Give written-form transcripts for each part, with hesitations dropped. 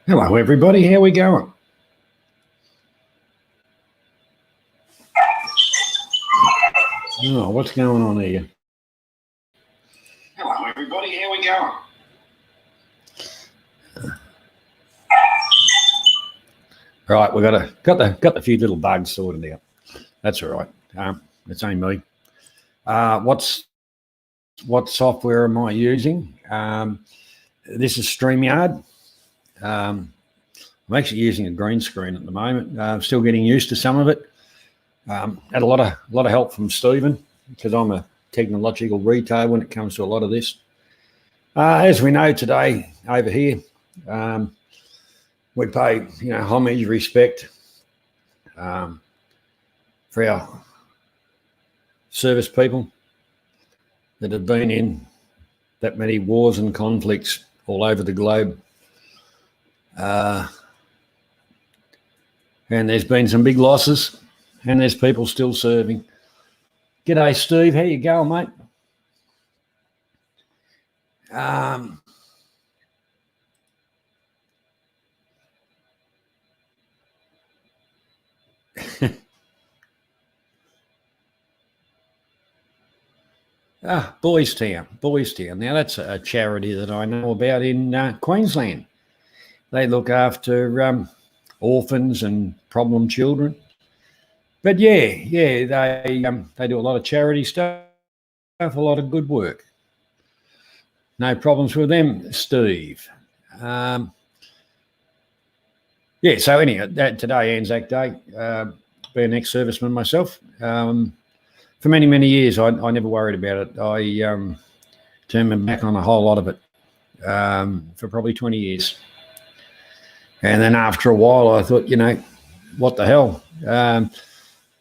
Hello, everybody. How we going? Oh, what's going on here? Hello, everybody. How we going? Right, we got the few little bugs sorted out. That's all right. It's only me. What software am I using? This is StreamYard. I'm actually using a green screen at the moment. I'm still getting used to some of it. Had a lot of help from Stephen, because I'm a technological retard when it comes to a lot of this. As we know today over here, we pay homage, respect for our service people that have been in that many wars and conflicts all over the globe. And there's been some big losses, and there's people still serving. G'day, Steve. How you going, mate? Boys Town. Now, that's a charity that I know about in Queensland. They look after orphans and problem children. But yeah, they do a lot of charity stuff, a lot of good work. No problems with them, Steve. So anyway, today, Anzac Day, being an ex-serviceman myself, for many, many years, I never worried about it. I turned my back on a whole lot of it for probably 20 years. And then after a while, I thought, what the hell?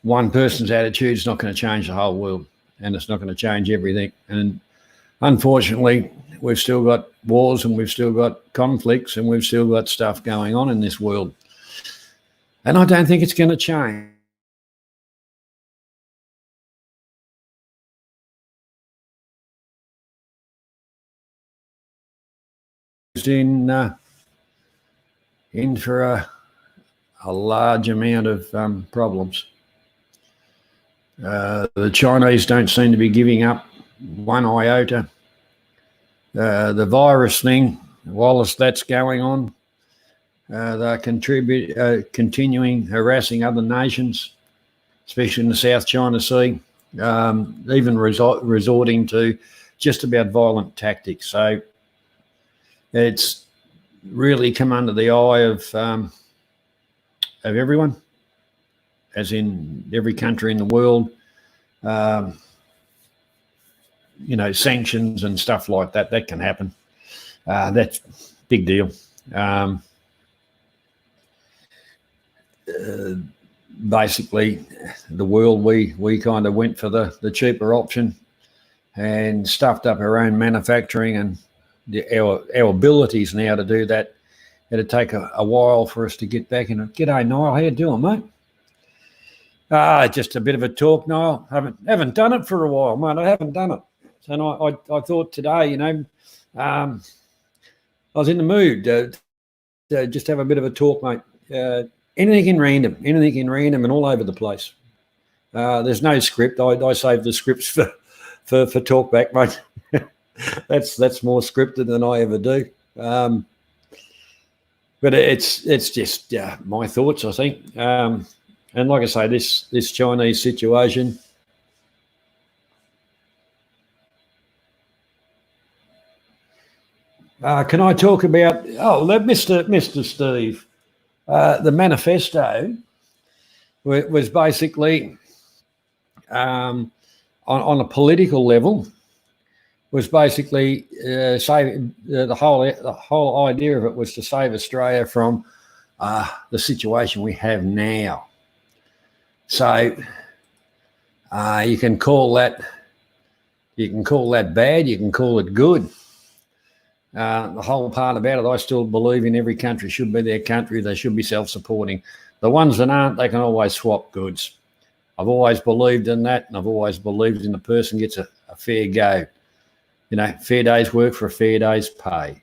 One person's attitude is not going to change the whole world, and it's not going to change everything. And unfortunately, we've still got wars, and we've still got conflicts, and we've still got stuff going on in this world. And I don't think it's going to change. In for a large amount of problems. The Chinese don't seem to be giving up one iota. The virus thing, whilst that's going on, they're continuing harassing other nations, especially in the South China Sea, even resorting to just about violent tactics. So it's really come under the eye of everyone, as in every country in the world. Sanctions and stuff like that can happen. That's a big deal. Basically, the world, we kind of went for the cheaper option and stuffed up our own manufacturing, and our abilities now to do that. It'd take a while for us to get back in it. G'day, Niall. How you doing, mate? Just a bit of a talk, Niall. Haven't done it for a while, mate. I haven't done it. And I thought today, I was in the mood to just have a bit of a talk, mate. Anything in random and all over the place. There's no script. I save the scripts for talkback, mate. that's more scripted than I ever do. But it's just my thoughts, I think. And like I say, this Chinese situation. Can I talk about Mr. Steve? The manifesto was basically on a political level. Was basically saving the whole idea of it was to save Australia from the situation we have now. So you can call that bad, you can call it good. The whole part about it, I still believe in every country should be their country. They should be self-supporting. The ones that aren't, they can always swap goods. I've always believed in that, and I've always believed in the person gets a fair go. You know, fair day's work for a fair day's pay.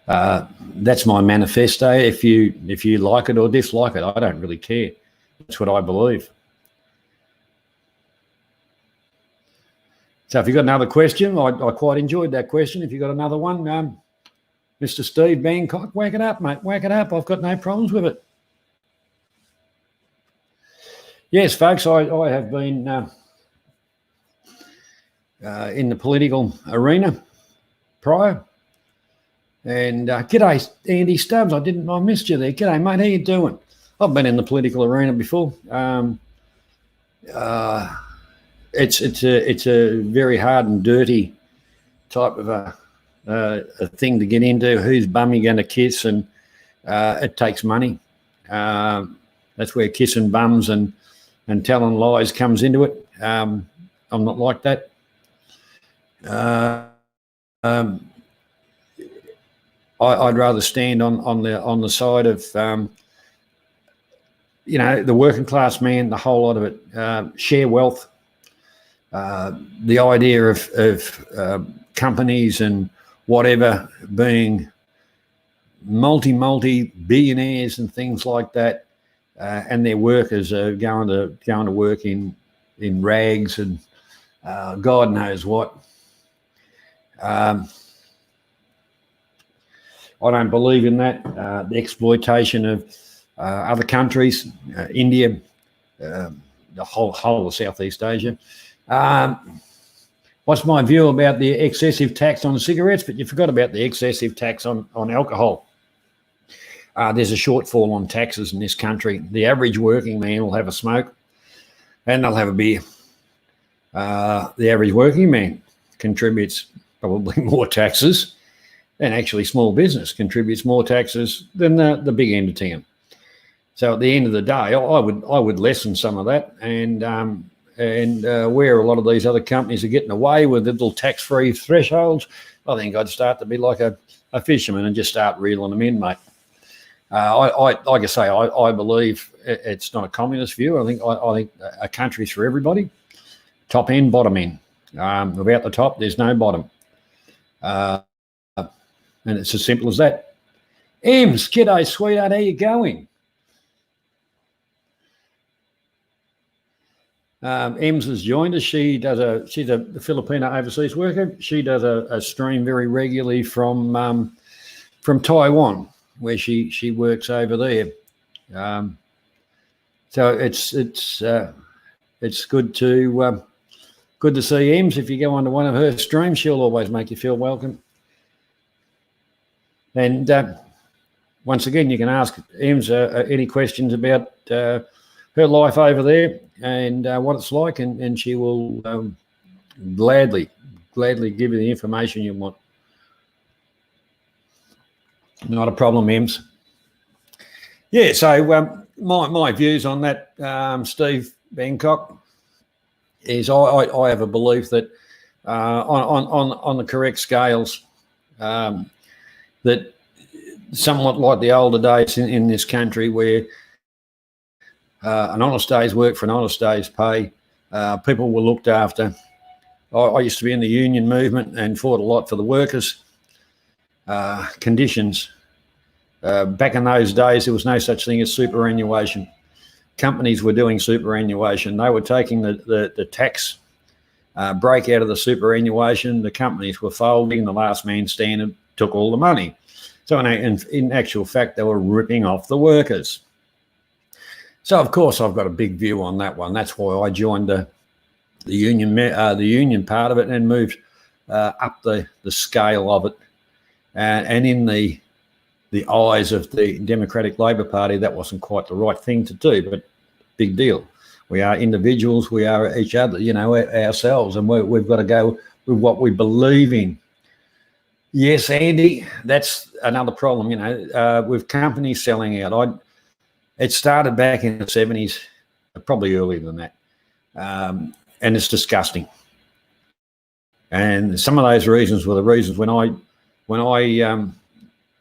That's my manifesto. If you like it or dislike it, I don't really care. That's what I believe. So if you've got another question, I quite enjoyed that question. If you've got another one, Mr. Steve Bangkok, whack it up, mate. Whack it up. I've got no problems with it. Yes, folks, I have been in the political arena prior. And g'day, Andy Stubbs. I missed you there. G'day, mate. How you doing? I've been in the political arena before. It's a very hard and dirty type of a thing to get into. Whose bum you going to kiss, and it takes money. That's where kissing bums and telling lies comes into it. I'm not like that. I'd rather stand on the side of the working class man, the whole lot of it. Share wealth. The idea of companies and whatever being multi billionaires and things like that, and their workers are going to work in rags and God knows what. I don't believe in that. The exploitation of other countries, India, the whole of Southeast Asia. What's my view about the excessive tax on cigarettes? But you forgot about the excessive tax on alcohol. There's a shortfall on taxes in this country. The average working man will have a smoke and they'll have a beer. The average working man contributes probably more taxes, and actually small business contributes more taxes than the big end of town. So at the end of the day, I would lessen some of that, and where a lot of these other companies are getting away with little tax-free thresholds, I think I'd start to be like a fisherman and just start reeling them in, mate. Like I say, I believe it's not a communist view. I think a country's for everybody, top end, bottom end. Without the top, there's no bottom. And it's as simple as that. Ems, g'day, sweetheart. How you going? Ems has joined us. She's a Filipino overseas worker. She does a stream very regularly from Taiwan, where she works over there. So it's good to see Ems. If you go onto one of her streams, she'll always make you feel welcome. And once again, you can ask Ems any questions about her life over there and what it's like, and she will gladly give you the information you want. Not a problem, Ems. Yeah, so my views on that, Steve Bangkok, is I have a belief that on the correct scales, that somewhat like the older days in this country, where an honest day's work for an honest day's pay, people were looked after. I used to be in the union movement and fought a lot for the workers. Conditions. Back in those days, there was no such thing as superannuation. companies were doing superannuation. They were taking the tax break out of the superannuation. The companies were folding. The last man standing took all the money. So in actual fact, they were ripping off the workers. So of course, I've got a big view on that one. That's why I joined the union part of it and moved up the scale of it. And in the eyes of the Democratic Labor Party, that wasn't quite the right thing to do, but big deal. We are individuals, we are each other, ourselves, and we've got to go with what we believe in. Yes, Andy, that's another problem, with companies selling out. It started back in the 70s, probably earlier than that, and it's disgusting. And some of those reasons were the reasons when I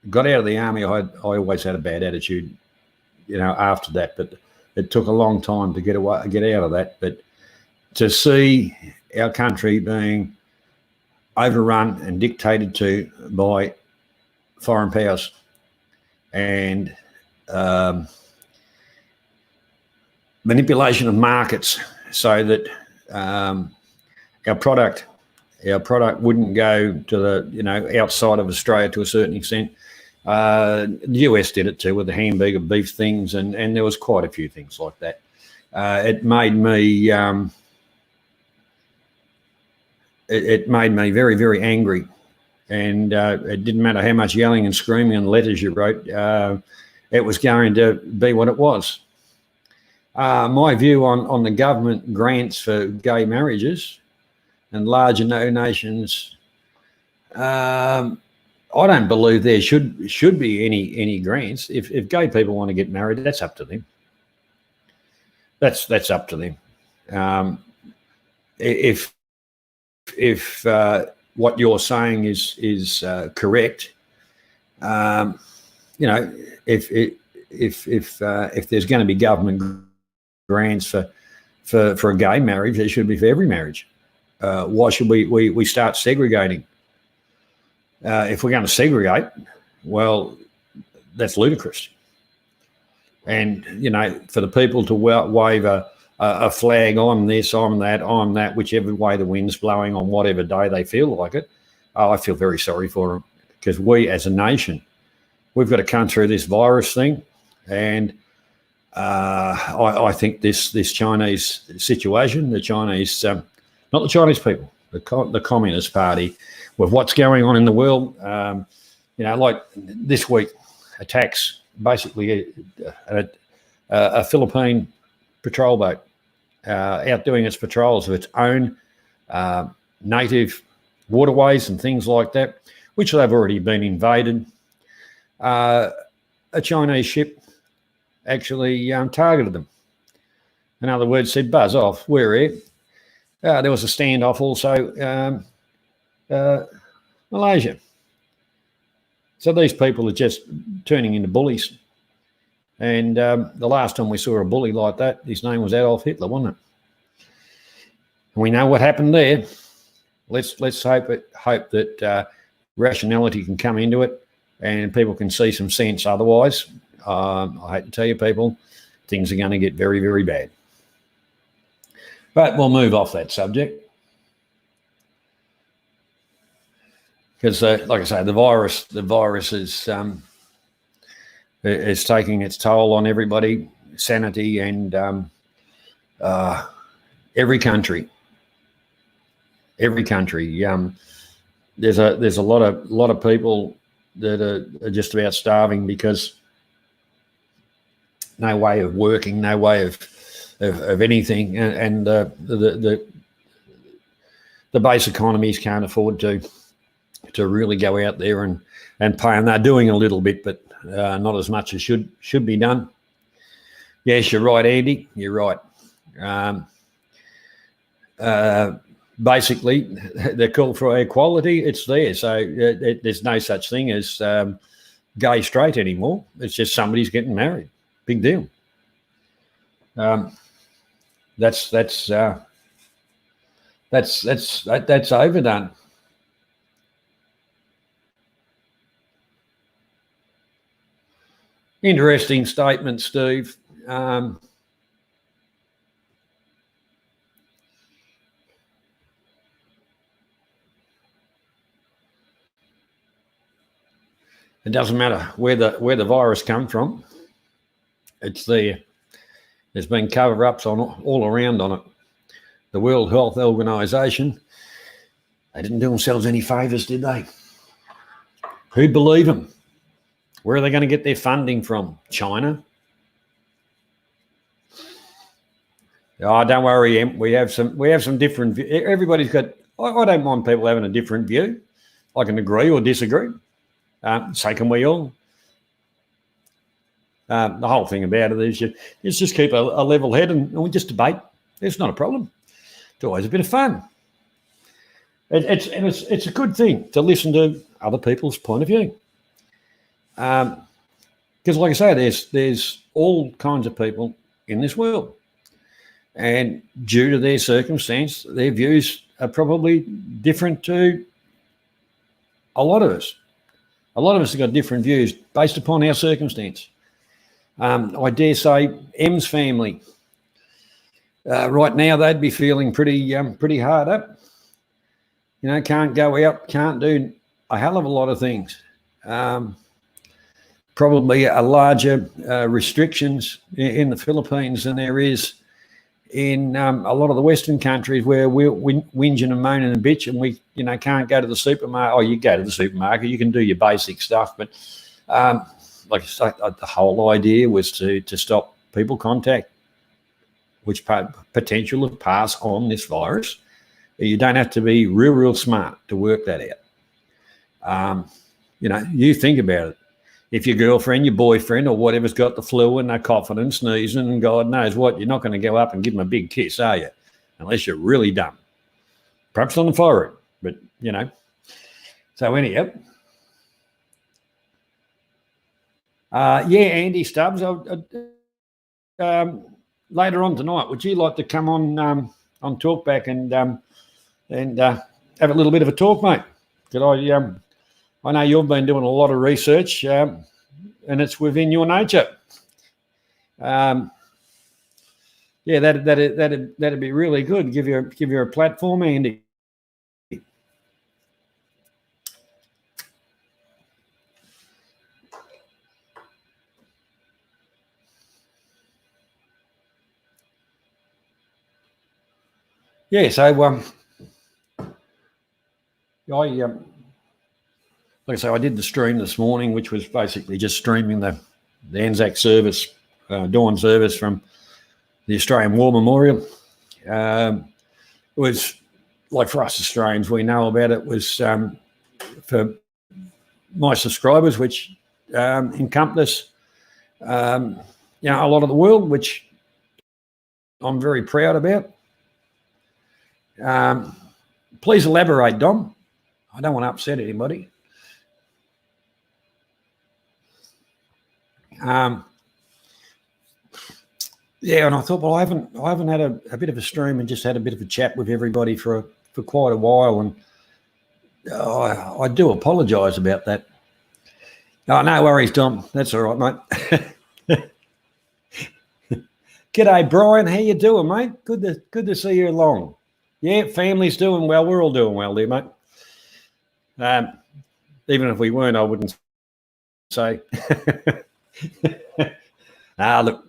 got out of the army, I always had a bad attitude, after that. But it took a long time to get out of that. But to see our country being overrun and dictated to by foreign powers and manipulation of markets so that our product wouldn't go to the outside of Australia to a certain extent. The US did it too with the hamburger beef things, and there was quite a few things like that. It made me very, very angry, and it didn't matter how much yelling and screaming and letters you wrote. It was going to be what it was. My view on the government grants for gay marriages and larger donations, I don't believe there should be any grants. If gay people want to get married, that's up to them. That's up to them. If what you're saying is correct, if there's going to be government grants for a gay marriage, there should be for every marriage. Why should we start segregating? If we're going to segregate, well, that's ludicrous. And, for the people to wave a flag, I'm this, I'm that, whichever way the wind's blowing on whatever day they feel like it, I feel very sorry for them, because we as a nation, we've got to come through this virus thing. And I think this Chinese situation, the Chinese, not the Chinese people, the Communist Party, with what's going on in the world, like this week, attacks basically a Philippine patrol boat out doing its patrols of its own native waterways and things like that, which they've already been invaded. A Chinese ship actually targeted them. In other words, said, buzz off, we're here. There was a standoff also, Malaysia. So these people are just turning into bullies. And the last time we saw a bully like that, his name was Adolf Hitler, wasn't it? And we know what happened there. Let's hope that rationality can come into it and people can see some sense. Otherwise, I hate to tell you, people, things are going to get very, very bad. But we'll move off that subject. Because, like I say, the virus is taking its toll on everybody, sanity, and every country. Every country. There's a lot of people that are just about starving because no way of working, no way of anything, and the base economies can't afford to really go out there and pay, and they're doing a little bit, but not as much as should be done. Yes, you're right, Andy. You're right. Basically, the call for equality, it's there. So there's no such thing as gay straight anymore. It's just somebody's getting married. Big deal. That's overdone. Interesting statement, Steve. It doesn't matter where the virus comes from. It's there. There's been cover-ups on all around on it. The World Health Organization, they didn't do themselves any favours, did they? Who'd believe them? Where are they going to get their funding from? China? Oh, don't worry, Em. We have some different. Everybody's got. I don't mind people having a different view. I can agree or disagree. So can we all. The whole thing about it is just keep a level head and we just debate. It's not a problem. It's always a bit of fun. It's a good thing to listen to other people's point of view. Because, like I say, there's all kinds of people in this world, and due to their circumstance, their views are probably different to a lot of us. A lot of us have got different views based upon our circumstance. I dare say M's family, right now, they'd be feeling pretty hard up. You know, can't go out, can't do a hell of a lot of things. Probably a larger restrictions in the Philippines than there is in a lot of the Western countries where we're whinging and moaning and bitch and we, can't go to the supermarket. Oh, you go to the supermarket, you can do your basic stuff. But like I say, the whole idea was to stop people contact, which potential of pass on this virus. You don't have to be real smart to work that out. You think about it. If your girlfriend, your boyfriend, or whatever's got the flu and they're coughing and sneezing and God knows what, you're not going to go up and give them a big kiss, are you? Unless you're really dumb. Perhaps on the forehead, but, So anyhow. Andy Stubbs, later on tonight, would you like to come on Talkback and have a little bit of a talk, mate? Could I know you've been doing a lot of research, and it's within your nature. That'd be really good. Give you a platform, Andy. Yeah, so like I say, I did the stream this morning, which was basically just streaming the Anzac service, dawn service from the Australian War Memorial. It was, like for us Australians, we know about it, was for my subscribers, which encompass, a lot of the world, which I'm very proud about. Please elaborate, Dom. I don't want to upset anybody. And I thought, well, I haven't had a bit of a stream and just had a bit of a chat with everybody for quite a while, and I do apologise about that. Oh, no worries, Dom. That's all right, mate. G'day, Brian. How you doing, mate? Good to see you along. Yeah, family's doing well. We're all doing well there, mate. Even if we weren't, I wouldn't say. Look,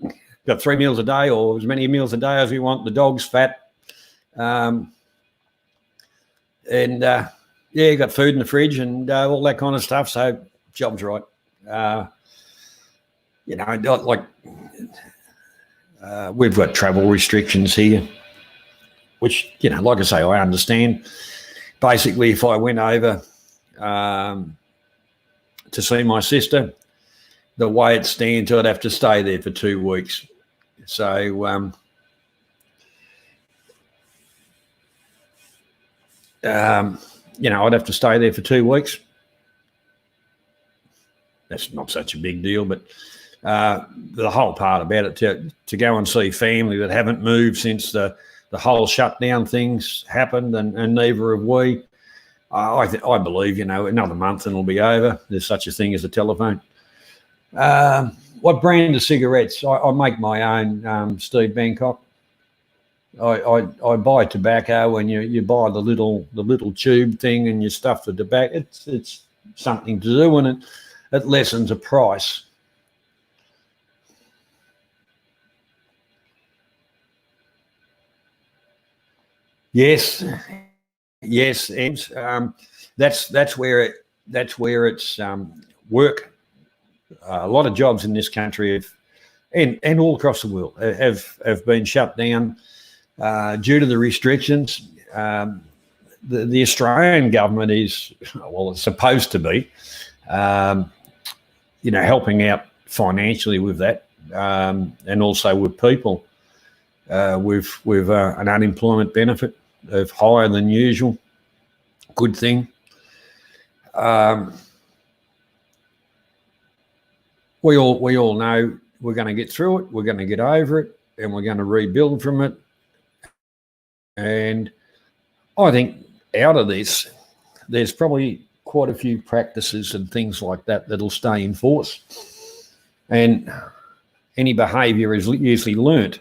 got 3 meals a day or as many meals a day as we want. The dog's fat. You got food in the fridge and all that kind of stuff. So job's right. We've got travel restrictions here, which, like I say, I understand. Basically, if I went over to see my sister, the way it stands, I'd have to stay there for 2 weeks. So, I'd have to stay there for 2 weeks. That's not such a big deal, but the whole part about it, to go and see family that haven't moved since the whole shutdown things happened, and neither have we. I believe, another month and it'll be over. There's such a thing as a telephone. What brand of cigarettes? I make my own, Steve Bangkok. I buy tobacco, and you buy the little tube thing, and you stuff the tobacco. It's something to do, and it lessens a price. Yes, yes, Ems. That's where it's work. A lot of jobs in this country and all across the world have been shut down due to the restrictions. The Australian government is, well, it's supposed to be, helping out financially with that, and also with people with an unemployment benefit of higher than usual. Good thing. We all know we're going to get through it. We're going to get over it, and we're going to rebuild from it. And I think out of this, there's probably quite a few practices and things like that that'll stay in force. And any behaviour is usually learnt.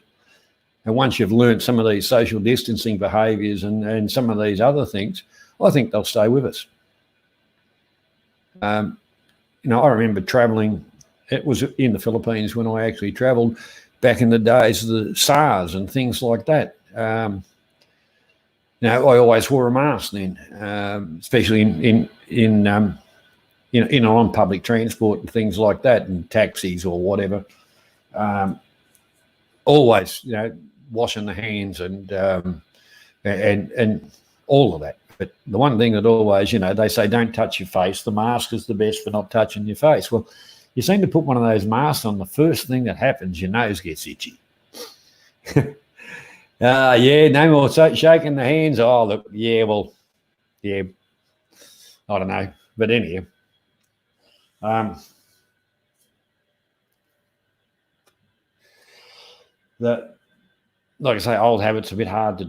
And once you've learnt some of these social distancing behaviours and some of these other things, I think they'll stay with us. I remember travelling. It was in the Philippines when I actually travelled back in the days of the SARS and things like that. I always wore a mask then, especially in on public transport and things like that, and taxis or whatever. Always, washing the hands and all of that. But the one thing that always, they say don't touch your face. The mask is the best for not touching your face. Well, you seem to put one of those masks on, the first thing that happens, your nose gets itchy. No more shaking the hands. Oh, look, I don't know. But anyhow, like I say, old habits are a bit hard to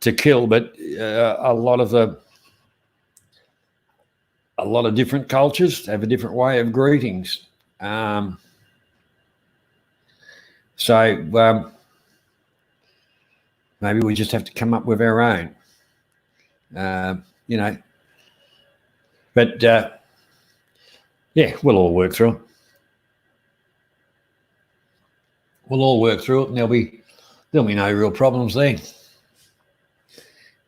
to kill, but a lot of different cultures have a different way of greetings. So maybe we just have to come up with our own, But we'll all work through it. We'll all work through it, and there'll be no real problems there.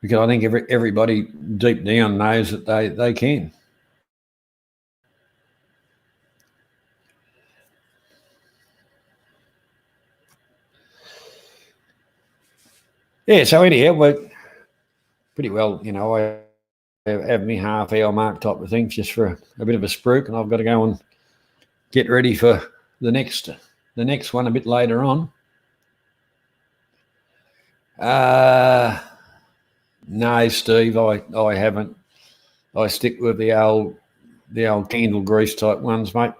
Because I think everybody deep down knows that they can. Yeah, so anyhow, we're pretty well, I have me half hour mark type of thing just for a bit of a spruik, and I've got to go and get ready for the next one a bit later on. No, Steve, I haven't. I stick with the old candle grease type ones, mate.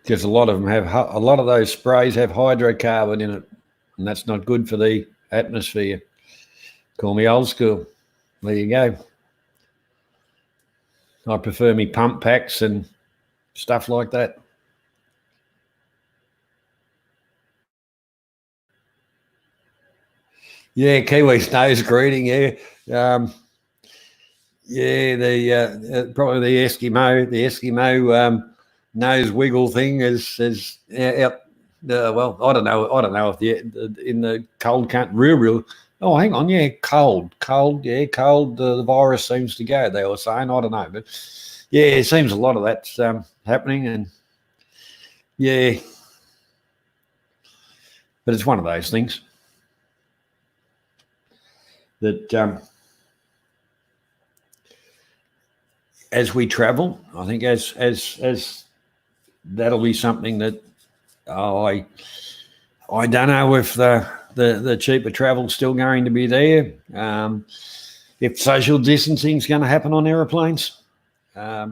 Because a lot of those sprays have hydrocarbon in it, and that's not good for the atmosphere. Call me old school. There you go. I prefer me pump packs and stuff like that. Yeah, Kiwi's nose greeting. Yeah, probably the Eskimo nose wiggle thing is out. Well, I don't know if in the cold can't real. Oh, hang on, yeah, cold. The virus seems to go. They were saying, I don't know, but yeah, it seems a lot of that's happening, and yeah, but it's one of those things that as we travel, I think as that'll be something that I don't know if the cheaper travel's still going to be there. If social distancing is going to happen on aeroplanes, if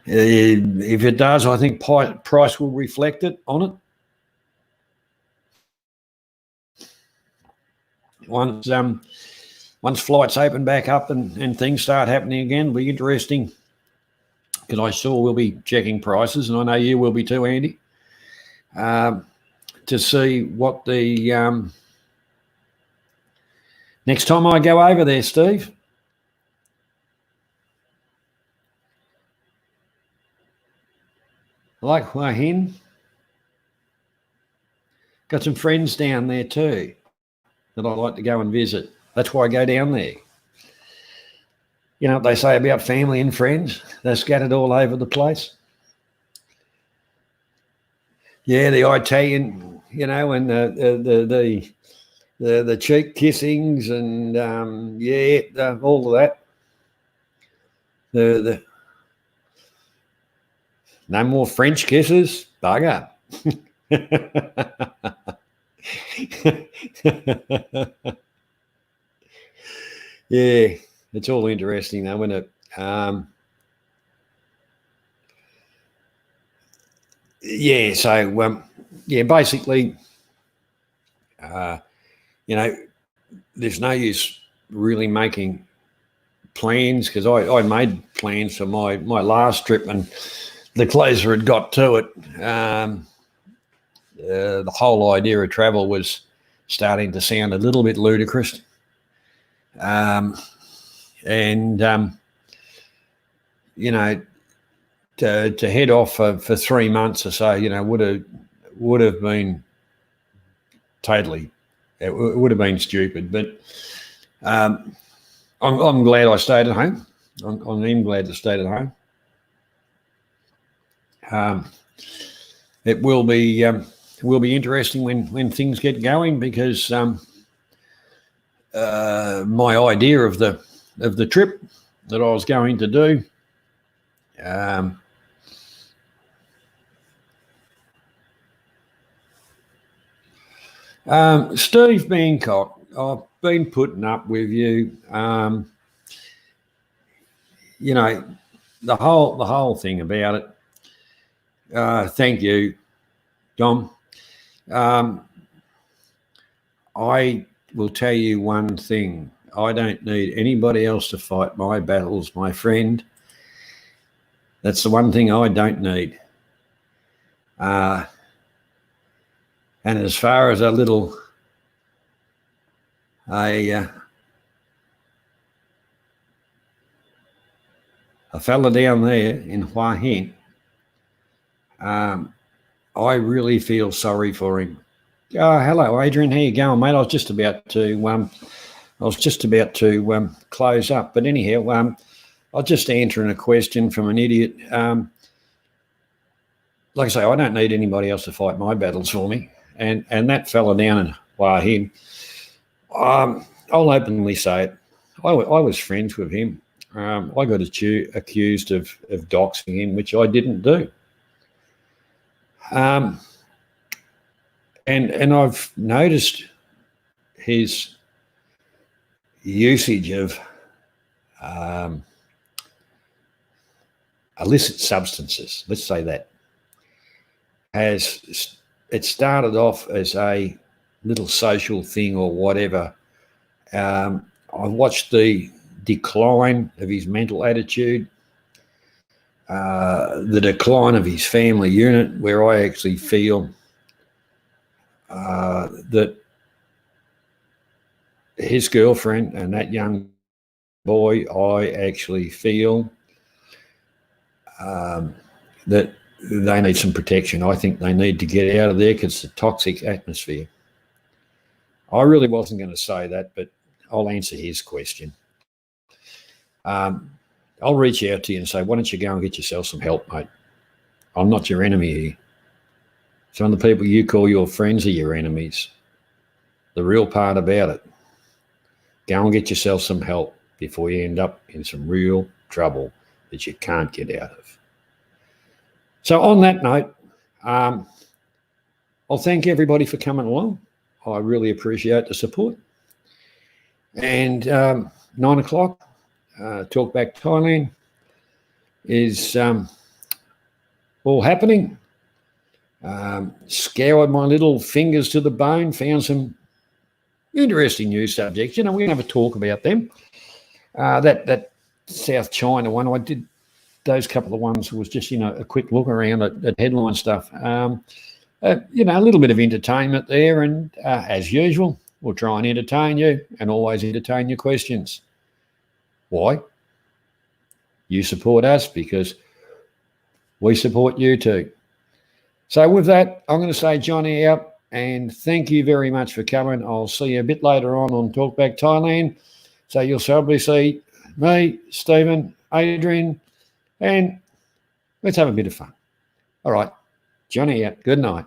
it does, I think price will reflect it on it. Once flights open back up and things start happening again, it'll be interesting, because I sure will be checking prices, and I know you will be too, Andy, to see what the next time I go over there, Steve. I like Hua Hin. Got some friends down there too that I like to go and visit. That's why I go down there. You know what they say about family and friends? They're scattered all over the place. Yeah, the Italian, you know, and the cheek kissings and all of that. The no more French kisses, bugger. Yeah, it's all interesting though, isn't it? Yeah, so basically, you know, there's no use really making plans, because I made plans for my last trip, and the closer it got to it, the whole idea of travel was starting to sound a little bit ludicrous. You know, to head off for 3 months or so, you know, would have been totally, it would have been stupid. But I'm glad I stayed at home. I'm even glad to stay at home. It will be interesting when things get going, because my idea of the trip that I was going to do, Steve Bangkok, I've been putting up with you. You know, the whole thing about it. Thank you, Dom. I will tell you one thing. I don't need anybody else to fight my battles, my friend. That's the one thing I don't need. And as far as a fella down there in Hua Hin, I really feel sorry for him. Oh, hello, Adrian. How you going, mate? I was just about to close up, but anyhow, I'll just answering a question from an idiot. Like I say, I don't need anybody else to fight my battles for me. And that fella down in Hua Hin, I'll openly say it. I was friends with him. I got accused of doxing him, which I didn't do. And I've noticed his usage of illicit substances, let's say that. It started off as a little social thing or whatever. I watched the decline of his mental attitude, the decline of his family unit, where I actually feel that his girlfriend and that young boy, I actually feel that they need some protection. I think they need to get out of there because it's a toxic atmosphere. I really wasn't going to say that, but I'll answer his question. I'll reach out to you and say, why don't you go and get yourself some help, mate? I'm not your enemy here. Some of the people you call your friends are your enemies. The real part about it, go and get yourself some help before you end up in some real trouble that you can't get out of. So on that note, I'll thank everybody for coming along. I really appreciate the support. And 9 o'clock, Talkback Thailand is all happening. Scoured my little fingers to the bone, found some interesting news subjects. You know, we're going to have a talk about them. That South China one, I did those couple of ones was just, you know, a quick look around at headline stuff. a little bit of entertainment there. And as usual, we'll try and entertain you and always entertain your questions. Why? You support us because we support you too. So with that, I'm going to say Johnny out, and thank you very much for coming. I'll see you a bit later on Talkback Thailand. So you'll probably see me, Stephen, Adrian, and let's have a bit of fun. All right, Johnny out. Good night.